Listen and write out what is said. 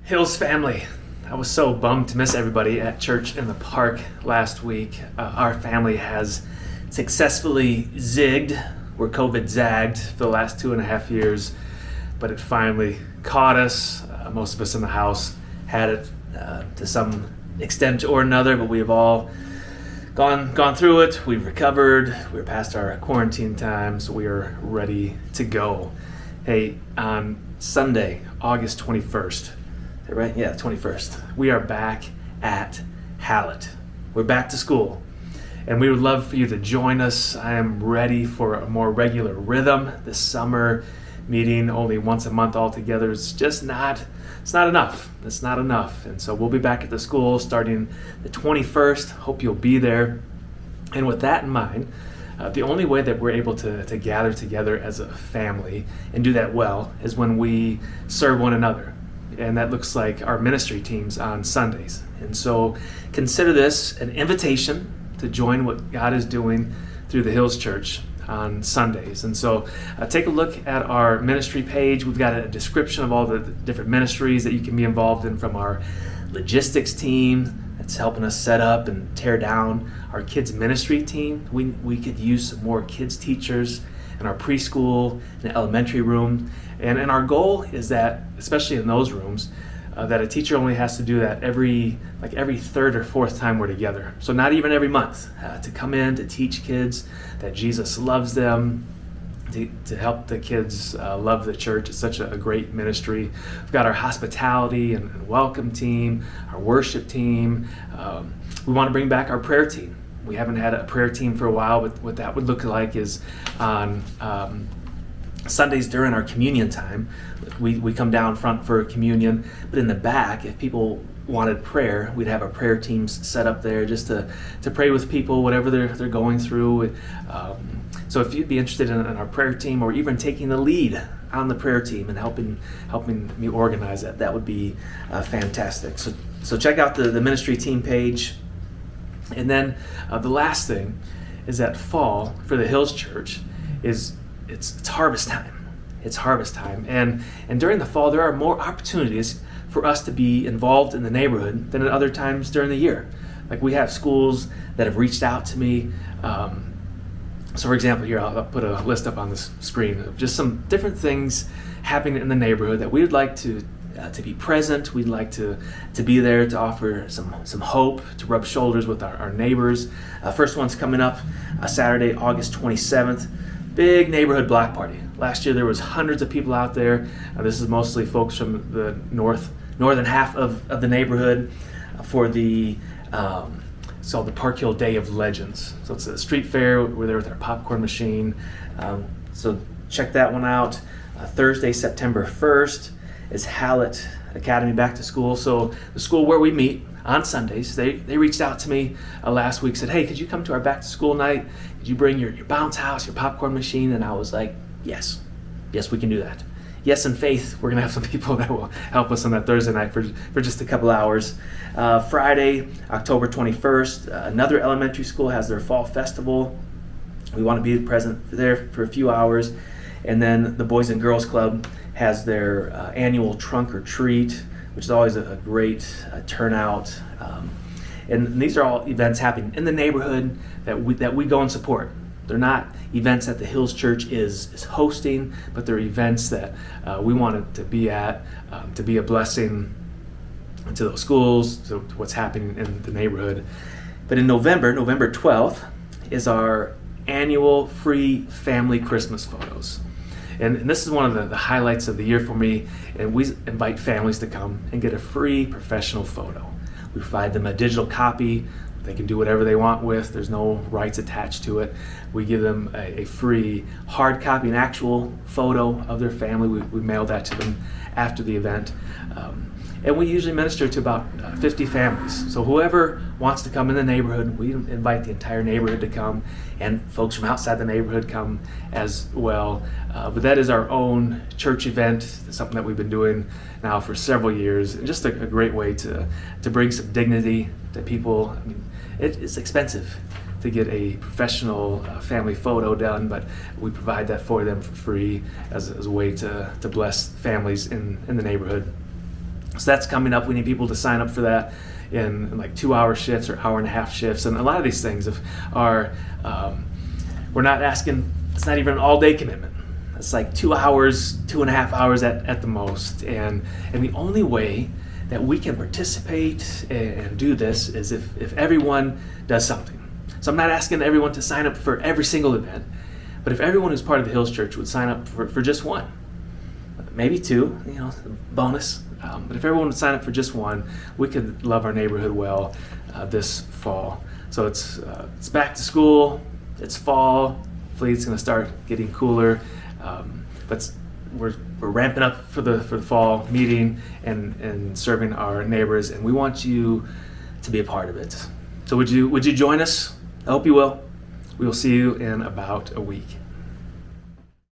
Hills family, I was so bummed to miss everybody at church in the park last week. Our family has successfully zigged where COVID zagged for the last 2.5 years, but it finally caught us. Most of us in the house had it to some extent or another, but we have all gone through it. We've recovered. We're past our quarantine time, so we are ready to go. Hey, on Sunday, August 21st, is that right? Yeah, 21st. We are back at Hallett. We're back to school, and we would love for you to join us. I am ready for a more regular rhythm this summer. Meeting only once a month altogether is just not enough. It's not enough. And so we'll be back at the school starting the 21st. Hope you'll be there. And with that in mind, the only way that we're able to gather together as a family and do that well is when we serve one another. And that looks like our ministry teams on Sundays. And so consider this an invitation to join what God is doing through the Hills Church on Sundays. And so take a look at our ministry page. We've got a description of all the different ministries that you can be involved in, from our logistics team that's helping us set up and tear down our kids ministry team. We could use some more kids teachers in our preschool and elementary room. And our goal is that, especially in those rooms, that a teacher only has to do that every third or fourth time we're together. So not even every month, to come in to teach kids that Jesus loves them, to help the kids love the church. It's such a great ministry. We've got our hospitality and welcome team, our worship team. We want to bring back our prayer team. We haven't had a prayer team for a while, but what that would look like is on Sundays during our communion time, we come down front for communion, but in the back, if people wanted prayer, we'd have our prayer teams set up there just to pray with people, whatever they're going through. So if you'd be interested in our prayer team, or even taking the lead on the prayer team and helping me organize that would be fantastic. So check out the ministry team page. And then the last thing is that fall for the Hills Church is it's harvest time. It's harvest time. And during the fall, there are more opportunities for us to be involved in the neighborhood than at other times during the year. Like, we have schools that have reached out to me. So for example, here, I'll put a list up on the screen of just some different things happening in the neighborhood that we would like to be present. We'd like to be there to offer some hope, to rub shoulders with our neighbors. First one's coming up Saturday, August 27th. Big neighborhood block party. Last year there was hundreds of people out there. This is mostly folks from the northern half of the neighborhood for the it's called the Park Hill Day of Legends. So it's a street fair. We're there with our popcorn machine. So check that one out. Thursday, September 1st is Hallett Academy Back to School. So the school where we meet on Sundays, they reached out to me last week, said, hey, could you come to our back to school night? Could you bring your bounce house, your popcorn machine? And I was like, yes, we can do that. Yes, in faith, we're gonna have some people that will help us on that Thursday night for just a couple hours. Friday, October 21st, another elementary school has their fall festival. We want to be present there for a few hours. And then the Boys and Girls Club has their annual trunk or treat, which is always a great turnout. And these are all events happening in the neighborhood that we go and support. They're not events that the Hills Church is hosting, but they're events that we wanted to be at, to be a blessing to those schools, to what's happening in the neighborhood. But in November 12th, is our annual free family Christmas photos. And this is one of the highlights of the year for me. And we invite families to come and get a free professional photo. We provide them a digital copy. They can do whatever they want with. There's no rights attached to it. We give them a free hard copy, an actual photo of their family. We mail that to them after the event. And we usually minister to about 50 families. So whoever wants to come in the neighborhood, we invite the entire neighborhood to come, and folks from outside the neighborhood come as well. But that is our own church event. It's something that we've been doing now for several years, and just a great way to bring some dignity to people. I mean, it's expensive to get a professional family photo done, but we provide that for them for free as a way to bless families in the neighborhood. So that's coming up. We need people to sign up for that in like 2-hour shifts or hour-and-a-half shifts. And a lot of these things are, we're not asking, it's not even an all-day commitment. It's like 2 hours, 2.5 hours at the most. And the only way that we can participate and do this is if everyone does something. So I'm not asking everyone to sign up for every single event, but if everyone who's part of the Hills Church would sign up for just one, maybe two, bonus. But if everyone would sign up for just one, we could love our neighborhood well this fall. So it's back to school, it's fall, hopefully it's going to start getting cooler, but we're ramping up for the fall meeting and serving our neighbors, and we want you to be a part of it. So would you join us? I hope you will. We will see you in about a week.